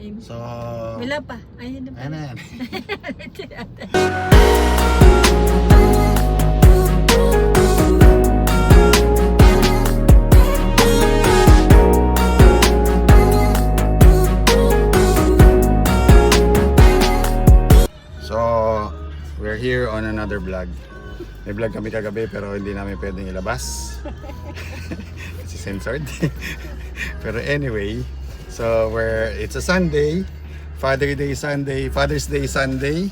So, Wala pa. Ayun na pa. ayan na yan. So, we're here on another vlog. May vlog kami kagabi pero hindi namin pwedeng ilabas. Kasi censored. Pero anyway, so it's a Sunday, Father's Day Sunday,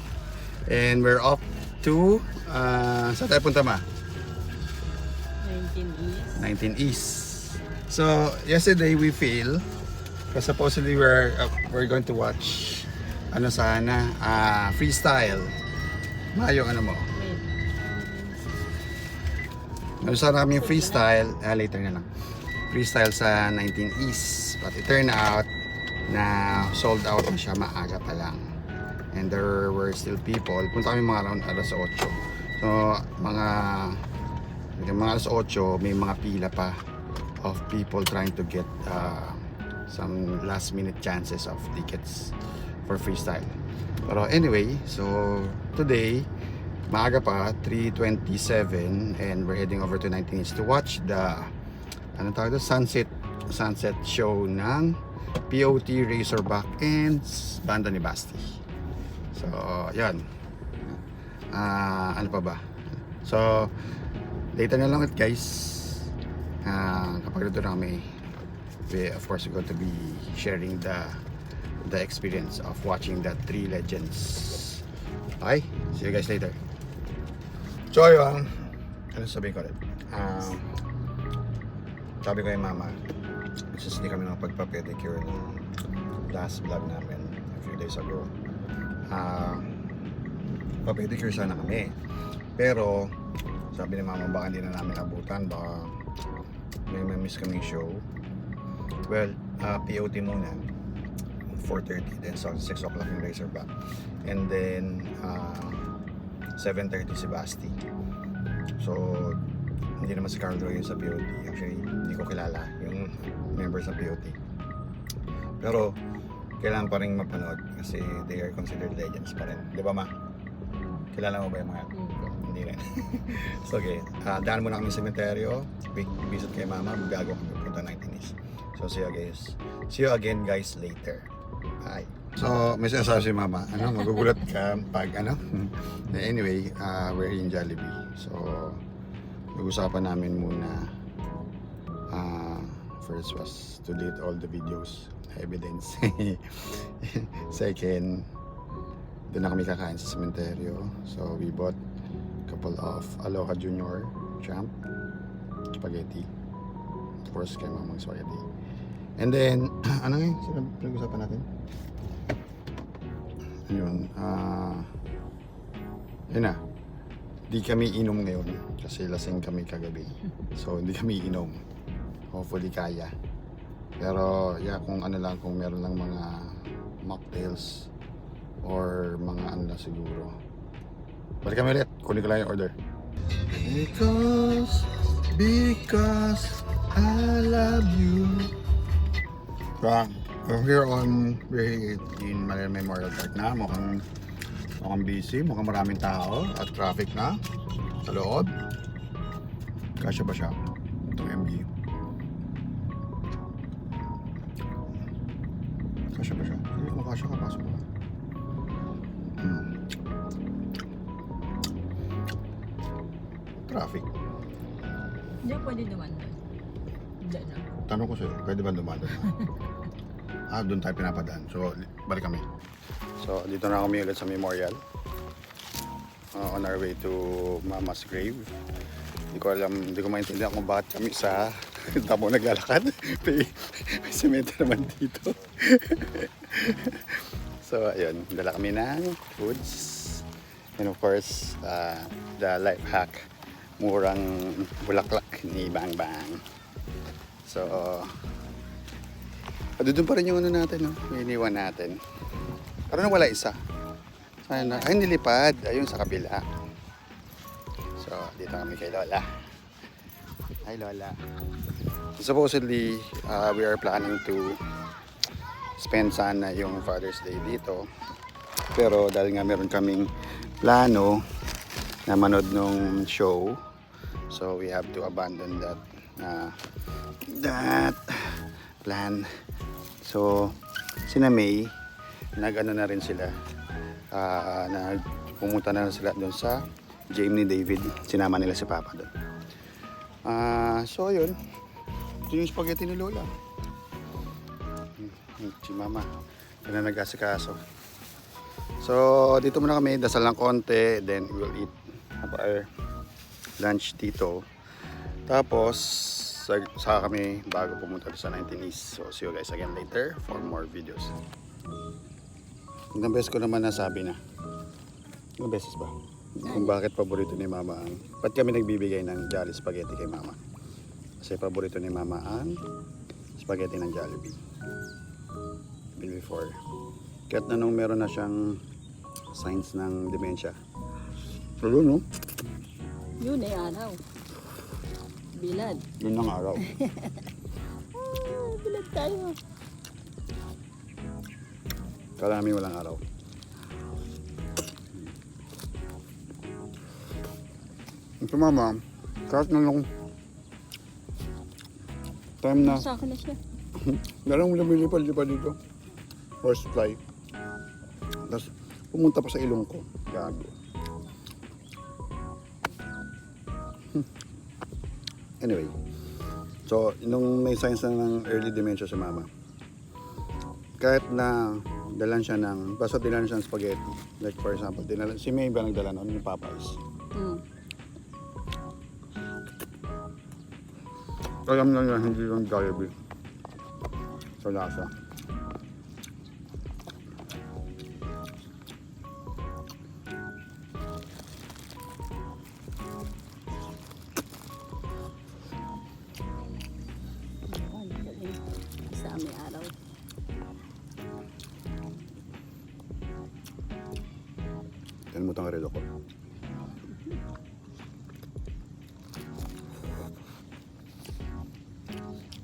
and we're off to saan tayo punta ma? 19 East. So yesterday we feel because supposedly we're going to watch freestyle. Yung ano mo? Sana kami freestyle, later na lang. Freestyle sa 19 East, but it turned out na sold out na siya maaga pa lang, and there were still people. Punta kami mga around alas 8, so mga alas 8 may mga pila pa of people trying to get some last minute chances of tickets for freestyle. Pero anyway, so today maaga pa, 3:27, and we're heading over to 19 East to watch the sunset show ng POT, Razorback, and banda ni Basti. So, yan. Ano pa ba? So, later na lang guys. Kapag ito na kami, we of course going to be sharing the experience of watching the three legends. Okay? See you guys later. So, yun. Ano sabihin ko ulit? Sabi ko kay mama, since hindi kami nakapagpa-pedicure ng last vlog namin a few days ago, pa-pedicure sana kami. Pero sabi ni mama, baka hindi na namin abutan, baka may miss kaming show. Well, POT muna 4:30, then so 6 o'clock yung Razorback, and then 7:30 si Basti. So hindi naman si Carlo yun sa POT. Actually, hindi ko kilala yung members sa POT. Pero, kailangan pa rin mapanood kasi they are considered legends pa rin. Di ba ma? Kilala mo ba yung mga? Hindi rin. So, okay. Daan muna kami sa cemeteryo. Visit kay mama. Bago kami punta 19 East. So, see you again guys later. Bye. So, may sinasabi si mama. Magugulat ka pag Anyway, we're in Jollibee. So, pag-usapan namin muna, first was to delete all the videos, evidence. Second, doon na kami kakain sa sementeryo. So we bought a couple of Aloha Junior Champ spaghetti. Of course, kay mamang spaghetti. And then, ano nga yung pinag-usapan natin? Ayun, yun na. Di kami inom ngayon kasi lasing kami kagabi. So hindi kami inom. Hopefully kaya. Pero yeah, kung meron lang mga mocktails or mga ano siguro. Balik kami ulit. Kunin ko lang yung order. Because I love you. We're here in Malaya Memorial Park na. Mukhang busy, mukhang maraming tao at traffic na sa loob. Kasya ba siya? Itong MB. Kasya ba siya? Hindi kung kasya ka, pasok ka. Traffic. Hindi pwede duman doon. Hindi na. Tanong ko sa'yo, pwede ba dumadaan? Doon tayo pinapadaan. So, balik kami. So, dito na kami ulit sa memorial. On our way to Mama's grave. Hindi ko maintindihan kung bakit kami sa tamo naglalakad. May semento naman dito. So, ayun. Dala kami ng foods. And of course, the life hack. Murang bulaklak ni Bang Bang. So, doon pa rin yung ano natin, no? May iniwan natin. Pero wala isa. Ay, nilipad. Ayun sa kabila. So, dito kami kay Lola. Hi, Lola. Supposedly, we are planning to spend sana yung Father's Day dito. Pero dahil nga meron kaming plano na manood nung show, so we have to abandon that plan. So sina May, nag-ano na rin sila, pumunta na rin sila doon sa gym ni David. Sinama nila si Papa doon. So yun, ito yung spaghetti ni Lola. Si Mama, yun na nag-asikaso. So dito muna kami, dasal lang konti, then we'll eat our lunch dito. Tapos saka kami bago pumunta sa 19 East. So see you guys again later for more videos. Ilang beses ko naman nasabi na. Ilang beses ba? Kung bakit paborito ni Mama ang... Ba't kami nagbibigay ng Jolly Spaghetti kay Mama? Kasi paborito ni Mama ang spaghetti ng Jollibee. Before. Kahit na nung meron na siyang signs ng dementia. So yun, no? Yun ay araw. Bilad. Yun ang araw. Bilad tayo. Kala namin walang araw. Ito Mama, kahit na nung time na Sa akin na siya. larang lumilipad-lipad dito. Horse fly. Tapos pumunta pa sa ilong ko. Gago. Anyway. So, nung may signs na ng early dementia sa Mama, kahit na dalan siya ng, basta dilan siya ng spaghetti. Like for example, si May ba nagdala noon yung Popeyes? Alam na niya, hindi yung Jollibee. Sa lasa. Sa aming araw. Kalimutan ka rin ako.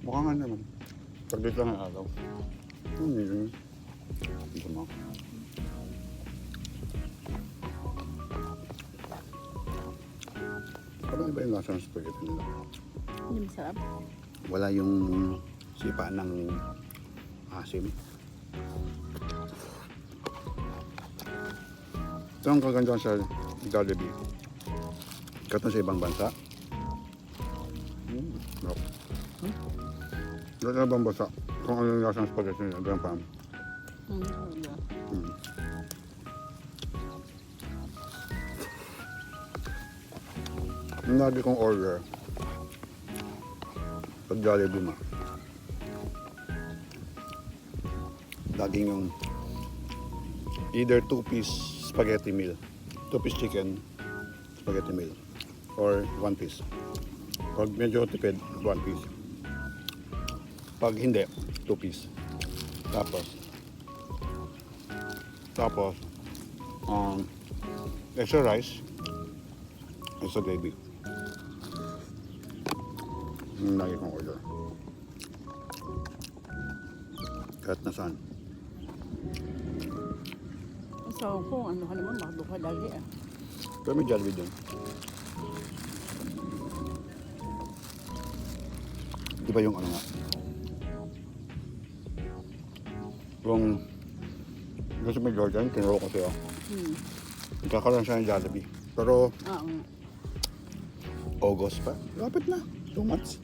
Mukha nga naman. Pagdit lang ang araw. Yun. Ito mo. Parang iba yung lasa ng spaghetti nila. Hindi masarap. Wala yung sipa ng asim. Ito ang kaganda sa Jollibee. Kahit na sa ibang bansa. Sarap. Kahit na ibang bansa. Kung ano yung lasa ng spaghetti nila. Ganun pa. Yung lagi kong order pag Jollibee ma, laging yung either 2-piece spaghetti meal, 2-piece chicken spaghetti meal, or 1 piece. Pag medyo tipid, 1 piece. Pag hindi, 2 piece. Tapos extra rice, extra gravy. Yung lagi kong order. Kahit na saan. So, kung ano ka naman, makdo ka lagi ah. Pero may Jollibee din. Di ba yung ano nga? Yung gusto mo Jordan, tinuro ko sa'yo. Nagkakaroon siya ng Jollibee. Pero Oo. August pa. Lapit na. 2 months.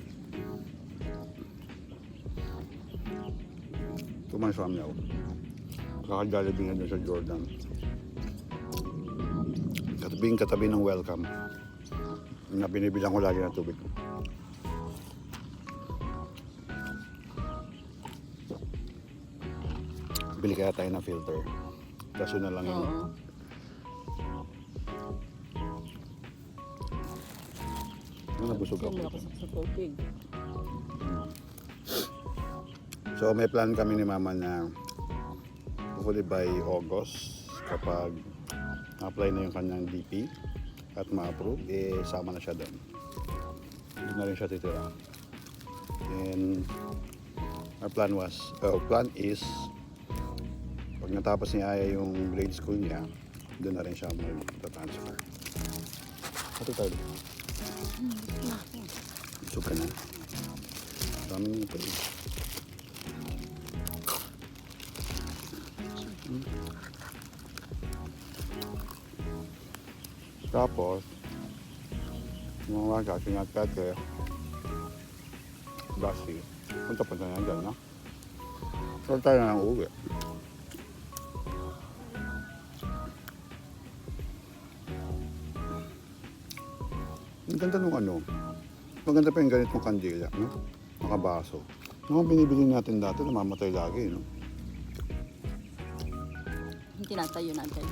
2 months from now. Kaka-Jollibee na dun sa Jordan. Katabi ng welcome. Na binibilang ko lagi ng tubig. Bili kaya tayo ng filter. Kaso na lang yun. Oo. Nabusog Kasi ako. malakas sa tubig. So may plan kami ni Mama na hopefully by August, kapag apply na yung kanyang DP at ma-approve, sama na siya doon. Doon na rin siya titira. And our plan is Pag natapos ni Aya yung grade school niya, doon na rin siya mag-transfer. Ito tayo. Busog ka na. Dami nito eh. Tapos, mga waga, sinagkat kayo. Basi. Punta pa na dyan, no? So tayo na ng uwi. Ang ganda nung ano. Maganda pa yung ganitong kandila, no? Nakabaso. Mga binibili natin dati, namamatay lagi, no? Yung tinatayo natin.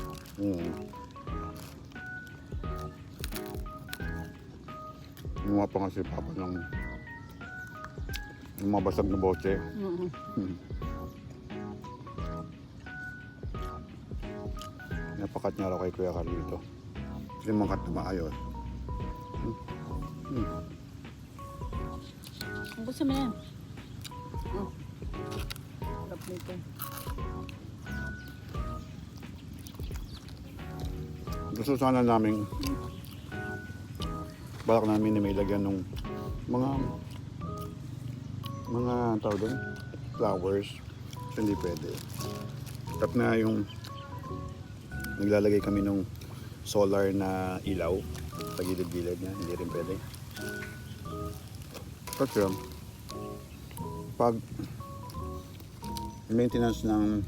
Mga pa nga si Papa ng yung mga basag na bote. Napakat niya raw kay Kuya Carlito. Hindi mga kat na maayos. Ang gusto mo yan. Sarap nito. Gusto sana namin balak namin na may lagyan ng mga tawag doon, flowers. So, hindi pwede. Tap na yung naglalagay kami ng solar na ilaw sa gilid-gilid niya, hindi rin pwede. Kasi pag maintenance ng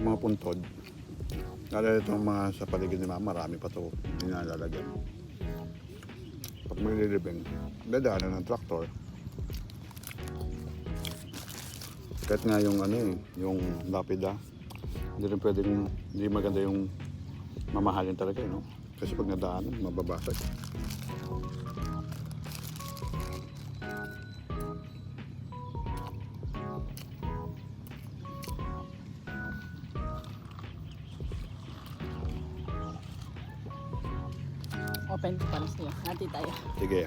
mga puntod, lalo itong mga sa paligid ni Mama, marami pa ito hindi na lalagyan. Pag may lilibing, dadaanan ng traktor. Kahit nga yung ano eh, yung lapida, hindi rin pwedeng, hindi maganda yung mamahalin talaga, no? Kasi pag nadaanan, mababasag. Open para sa'yo. Hati tayo. Sige.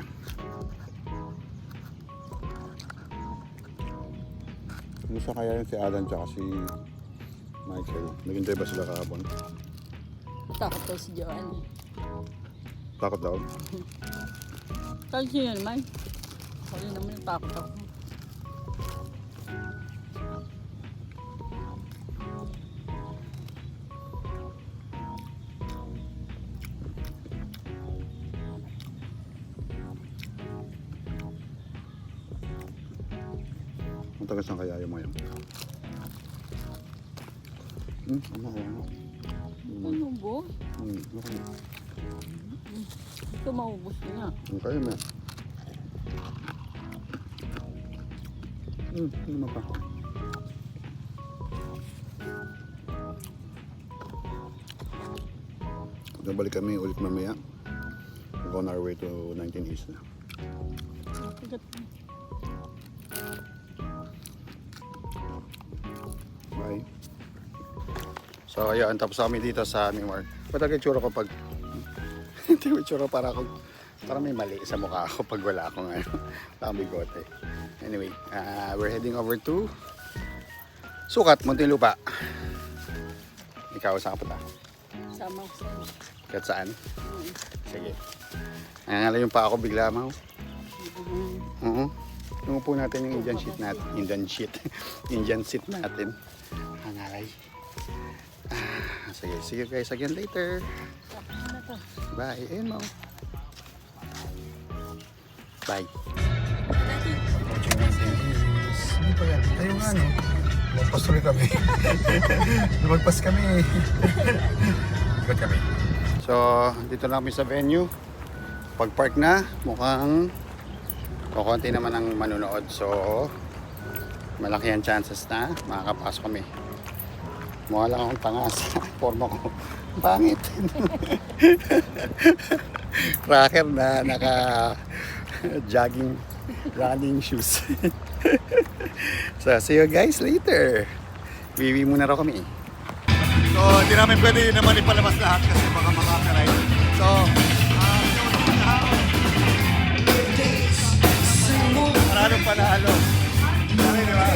Kumusta kaya yun si Alan tsaka si Michael? Naghintay ba sila kahapon? Takot daw si Joanne. Takot daw? Kahit sino naman. Kasi naman takot ako. Ang tagas ng kaya yung mga yun. Ano? Ano bo? Okay. Ito maubos niya. Ang kaya mo. Ano pa? Nabalik kami ulit mamaya. We're on our way to 19 East na. Bye. So ayun, tapos kami dito sa aming work. Ba't nag-itsura ko pag... Hindi ko itsura para may mali sa mukha ako pag wala akong ano, lang bigote. Anyway, we're heading over to Sukat, Muntinlupa. Ikaw, saan ka punta? Sama ko sa'yo. Kahit saan? Sige. Nangangalay yung pa ako bigla, Mau. Tungo po natin yung Indian sheet natin. Indian seat natin. Hangalay. Sige, see you guys again later. Bye. Ayun mo. Bye. Hindi pa yan. Tayo nga, no? Lumagpas tuloy kami. Lumagpas kami. Ikot kami. So, dito na kami sa venue. Pag park na, mukhang kukunti naman ang manunood. So, malaki ang chances na makakapasok kami. Mukha lang akong tanga sa forma ko. Pangit. Rocker na naka-jogging running shoes. So, see you guys later. Wiwi muna raw kami. So, hindi namin pwede naman ipalabas lahat kasi baka maka-copyright. So, panalo. Sorry, di ba?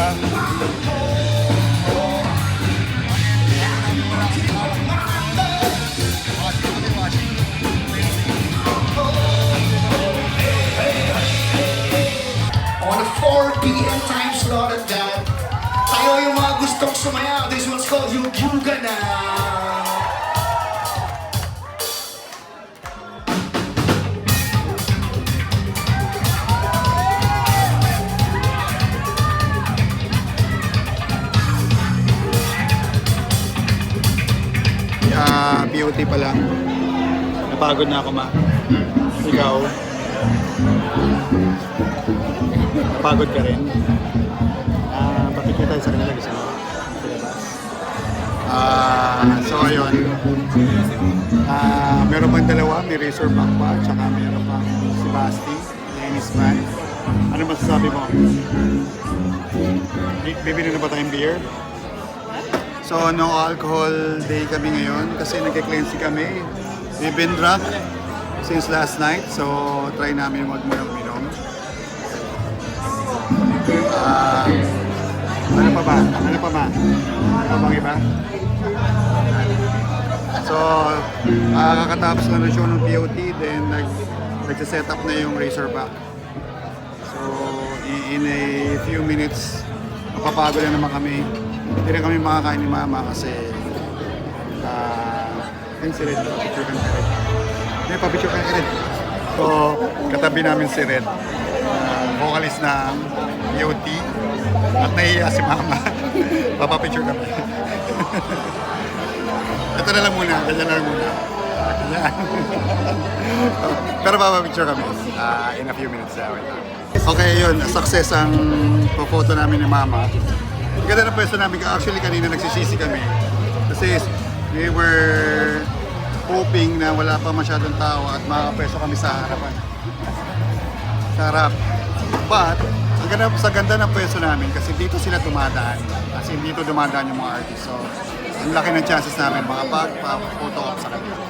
ba? On a 4 p.m. time slot at that. Tayo yung mga gustong sumayaw. This one's called Yung Buga Na. BOT pa lang. Napagod na ako, ma. Ikaw? Napagod ka rin? Pakikita tayo sa kanila gusto mo? So ayun. Meron pang dalawa, may Razorback pa, tsaka meron pang si Basti, Dennis Man. Ano masasabi mo? Bibili na ba tayong beer? So no alcohol day kami ngayon kasi nagka-cleanse kami. We've been drunk since last night, so try namin wag mo nang minom. Ano pa ba? Ano pa ba? Ano pa bang iba? So, kakatapos na show ng POT, then nagsa-set up na yung Razorback. So, in a few minutes, mapapagod na naman kami. Hindi na kami makakain ni Mama kasi ayun si Red, picture ka na Red. May pa-picture ka na Red. So, katabi namin si Red, vocalist ng POT. At nahihiya si Mama. Papapicture kami. Ito na lang muna. Ganyan lang muna. Ganyan. Pero papapicture kami in a few minutes. Wait lang. Okay, yun. Success ang photo namin ni Mama. Ang ganda na pwesto namin. Actually, kanina nagsisisi kami. Kasi we were hoping na wala pa masyadong tao at makapwesto kami sa harapan. Sa harap. But, sa ganda ng pwesto namin kasi dito sila dumadaan. Kasi dito dumadaan yung mga artists. So, ang laki ng chances namin makapag-photo op sa kanila.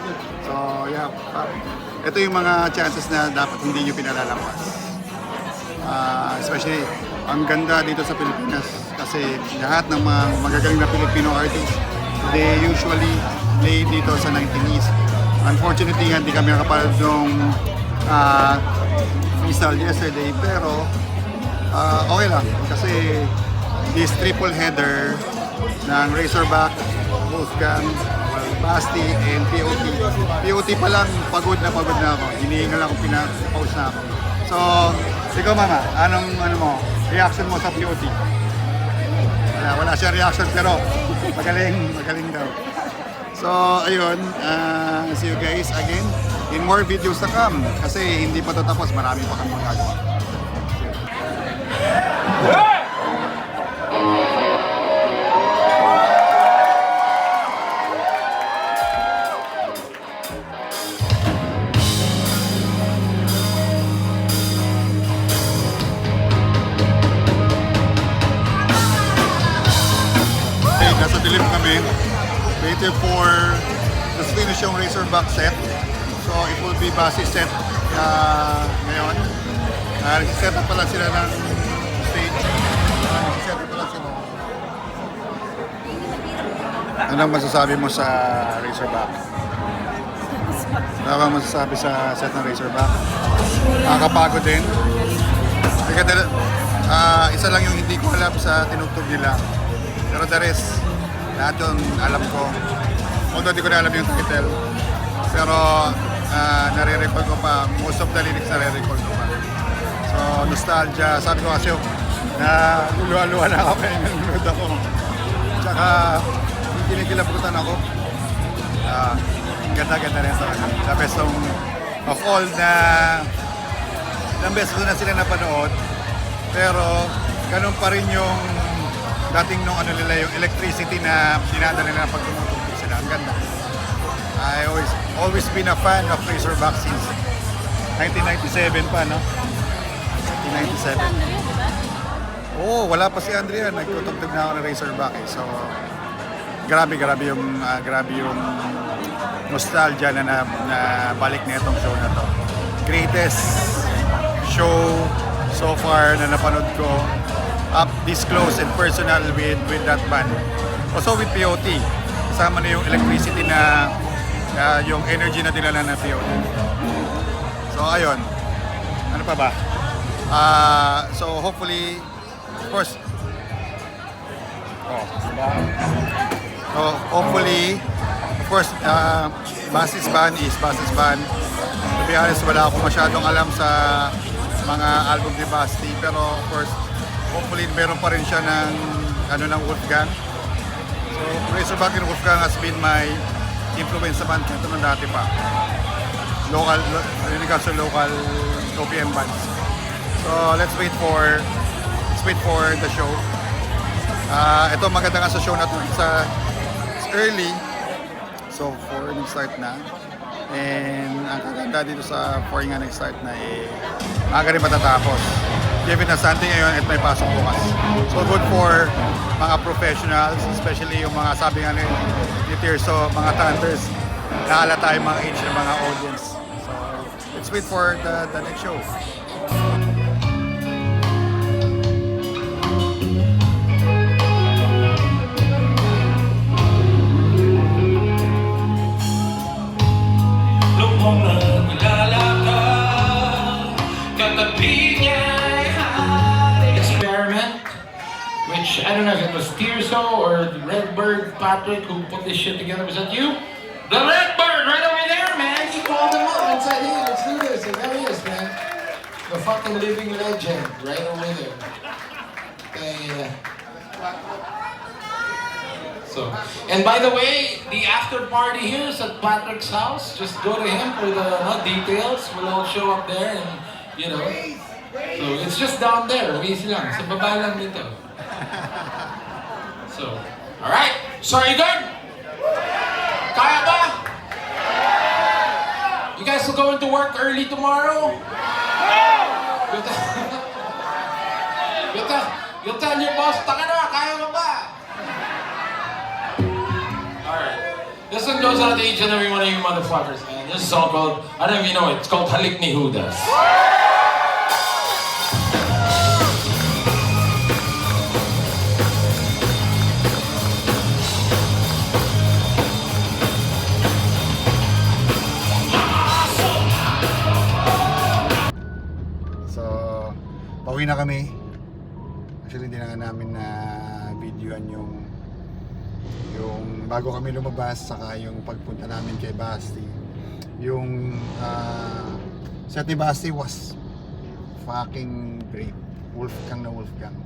So, yeah. Ito yung mga chances na dapat hindi nyo pinalalampas. Especially, ang ganda dito sa Pilipinas kasi lahat ng mga magagaling na Filipino artists, they usually play dito sa 19 East. Unfortunately, hindi kami nakapanood nung freestyle yesterday, pero okay lang kasi this triple header ng Razorback, Wolfgang, Basti, and POT. POT pa lang, pagod na ako. Hinihingal ako, pinapause na ako. So, ikaw Mama, ano mo? Reaction mo sa POT? Wala siya reaction pero magaling daw. So, ayun, see you guys again in more videos to come kasi hindi pa ito tapos, marami pa kami magagawa. Nasa dilim kami, waiting for the finish yung Razorback set. So it will be Basi set ngayon. Nag-set up pala sila ng stage. Nag-set up pala sila. Anong masasabi mo sa Razorback? Ano bang masasabi sa set ng Razorback? Nakakapagod din. Isa lang yung hindi ko alam sa tinugtog nila. Pero the rest, lahat yun alam ko. Although di ko na alam yung title. Pero nare-recall ko pa. Most of the lyrics nare-recall ko pa. So, nostalgia. Sabi ko kasi na luluha-luha na ako kaya nanonood ako. Tsaka, kinikilabutan ako. Ganda-ganda rin sa akin. The best of all na best ko na sila napanood. Pero, ganun pa rin yung dating nung nila yung electricity na dinadala nila pag tumutugtog sila. Ang ganda. I always been a fan of Razorback since 1997 pa, no? 1997. Oo, wala pa si Andrea. Nagtutugtog na ako ng Razorback eh. So, grabe yung nostalgia na balik na itong show na to. Greatest show so far na napanood ko. up this close and personal with that band. Also with POT, kasama na yung electricity na yung energy na dinala ng POT. So ayun, ano pa ba? So hopefully, of course, so hopefully, of course, Bastis Band is Bastis Band. To be honest, wala akong masyadong alam sa mga album ni Basti, pero of course, hopefully meron pa rin siya ng Wolfgang. So Razorback and Wolfgang has been my influence sa band ito nung dati pa. Local, local OPM bands. So let's wait for the show. Ito maganda nga sa show na to. It's early. So 4 nag-start na. And ang kaganda dito sa 4 nga nag-start na maaga rin matatapos. Given na Sunday ngayon at may pasok bukas. So good for mga professionals, especially yung mga sabi nga ni Tirso, mga Thunders, nahalata yung mga age ng mga audience. So let's wait for the next show. Experiment, which I don't know if it was Tirso or Redbird Patrick who put this shit together. Was that you? The Redbird right over there, man. He called him up and said, "Hey, let's do this." And there he is, man. The fucking living legend right over there. So, and by the way, the after party here is at Patrick's house. Just go to him for the details. We'll all show up there, and you know. So it's just down there. Easy lang. Sa baba lang dito. So, all right. So are you good? Kaya ba? You guys will go into work early tomorrow? You'll tell your boss, taka na, kaya mo ba? Alright. This one goes out to each and every one of you motherfuckers, man. This is all called, I don't even know it, it's called Halik ni Judas. So, pauwi na kami. Actually, hindi na nga namin na videoan yung bago kami lumabas, saka yung pagpunta namin kay Basti. Yung set ni Basti was fucking great. Wolfgang na Wolfgang.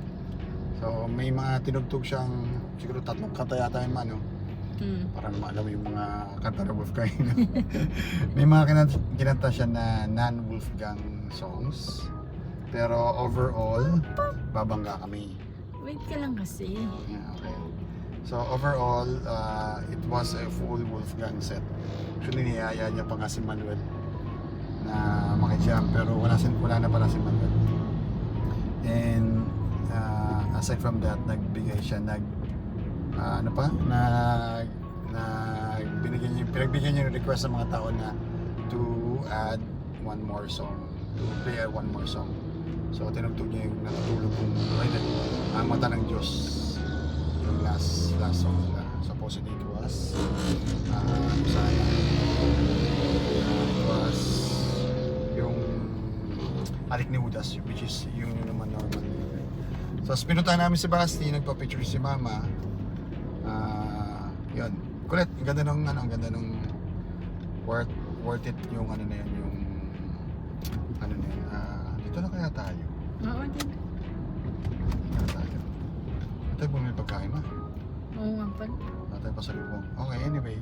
So, may mga tinugtog siyang siguro 3 kanta yata yung ano. Para alam mo yung mga kanta na Wolfgang. May mga kinanta siya na non-Wolfgang songs. Pero overall, babangga kami. Wait ka lang kasi. Yeah, okay. So overall, it was a full Wolfgang set. Actually, niyaya niya pa nga si Manuel na makijam, pero wala na pala si Manuel. And aside from that, nagbigay siya, pinagbigyan niya yung request sa mga tao na to add one more song, to play one more song. So tinugtog niya yung natutulog kong ang mata ng Diyos, yung last song nila. Supposedly it was it was yung Halik ni Judas, which is yung naman normal. So pinuntahan namin si Basti, nagpa-picture si Mama. Yun, kulit, ang ganda ng worth it yung ano na yun, yung ano na yun. Dito na kaya tayo? Oo, din. Dito na tayo. Tayo bumili pagkain na. Oo nga pala. Tayo pa sa lubong. Okay, anyway.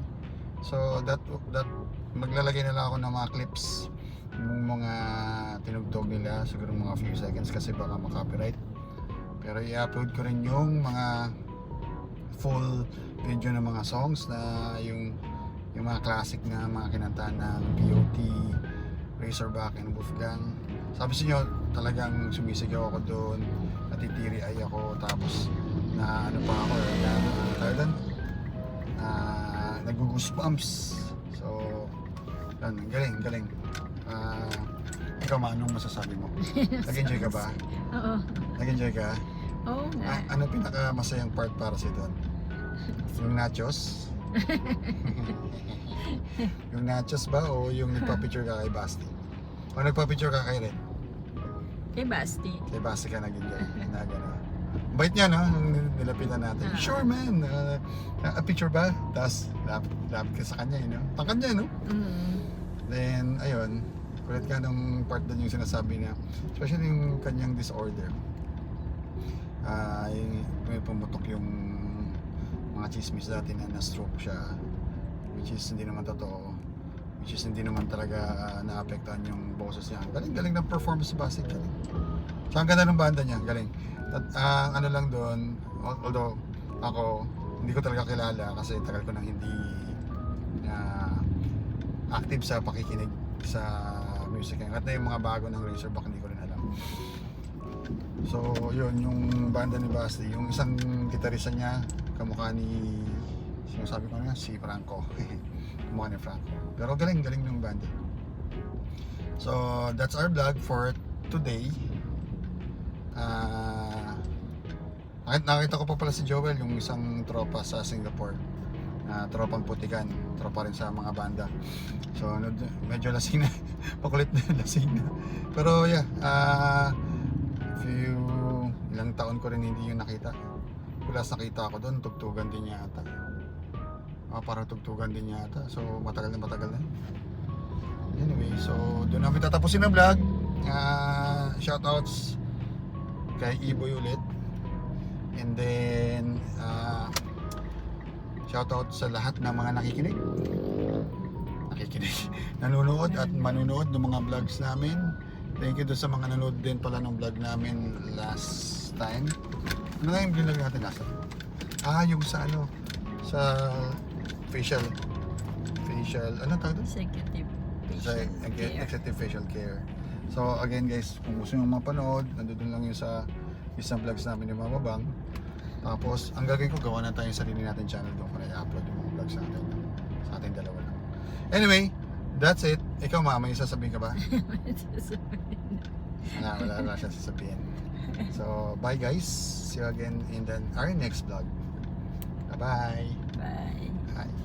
So that maglalagay na lang ako ng mga clips yung mga tinugtog nila, siguro mga few seconds kasi baka ma-copyright. Pero i-upload ko rin yung mga full video ng mga songs na yung mga classic na mga kinanta ng POT, Razorback and Wolfgang. Sabi sa inyo, talagang sumisigaw ako doon, natitiri-ay ako, tapos na ano pa ako, nag-goosebumps. So, yan, galing. Ikaw, anong masasabi mo? Nag-enjoy ka ba? Oo. Nag-enjoy ka? Oo nga. Ano pinaka-masayang part para sa doon? Yung nachos? Yung nachos ba o yung nagpa-picture ka kay Basti? O nagpa-picture ka kay Red? Kay Basti. Kay Basti ka nag-enjoy. Bait niya, no? Nung nilapitan natin. Sure, man. A picture ba? Tapos, lapit ka sa kanya, no? Tangkad niya, no? Then, ayun. Kulit ka nung part doon yung sinasabi niya. Especially yung kanyang disorder. May pumutok yung mga chismis dati na na-stroke siya. Which is hindi naman totoo. Which is hindi naman talaga naapektuhan yung boses niya. Galing ng performance sa Basti. Galing. So, ang ganda ng banda niya. Galing. At ano lang doon, although ako hindi ko talaga kilala kasi tagal ko nang hindi active sa pakikinig sa music. At na yung mga bago ng Razorback hindi ko rin alam. So yun, yung banda ni Basti, yung isang gitarista niya kamukha ni, sinasabi ko na si Franco. Kamukha ni Franco. Pero galing ng banda. So that's our vlog for today. Nakita ko pa pala si Joel, yung isang tropa sa Singapore, tropang putikan, tropa rin sa mga banda. So medyo lasing na, pakulit na lasing na. Pero yeah, ilang taon ko rin hindi yung nakita. Last nakita ako doon, tugtugan din yata. Parang tugtugan din yata. So matagal na. Anyway, so doon namin tatapusin ang vlog. Shoutouts kay Iboy ulit. And then shoutout sa lahat ng mga nakikinig, nanonood at manunood ng mga vlogs namin. Thank you doon sa mga nanonood din pala ng vlog namin last time. Ano nga yung vlog natin last time? Yung sa sa facial ano tawag doon? Executive facial care. So again guys, kung gusto nyo mapanood, nandun lang yun sa isang vlogs namin ni Mama Bang. Tapos ang gagawin ko, gawa na tayo yung sarili natin channel doon kung i-upload yung mga vlogs natin sa ating dalawa lang. Anyway, that's it. Ikaw may sasabihin ka ba? Wala siya sasabihin. So bye guys, see you again in our next vlog. Bye. Bye. Bye.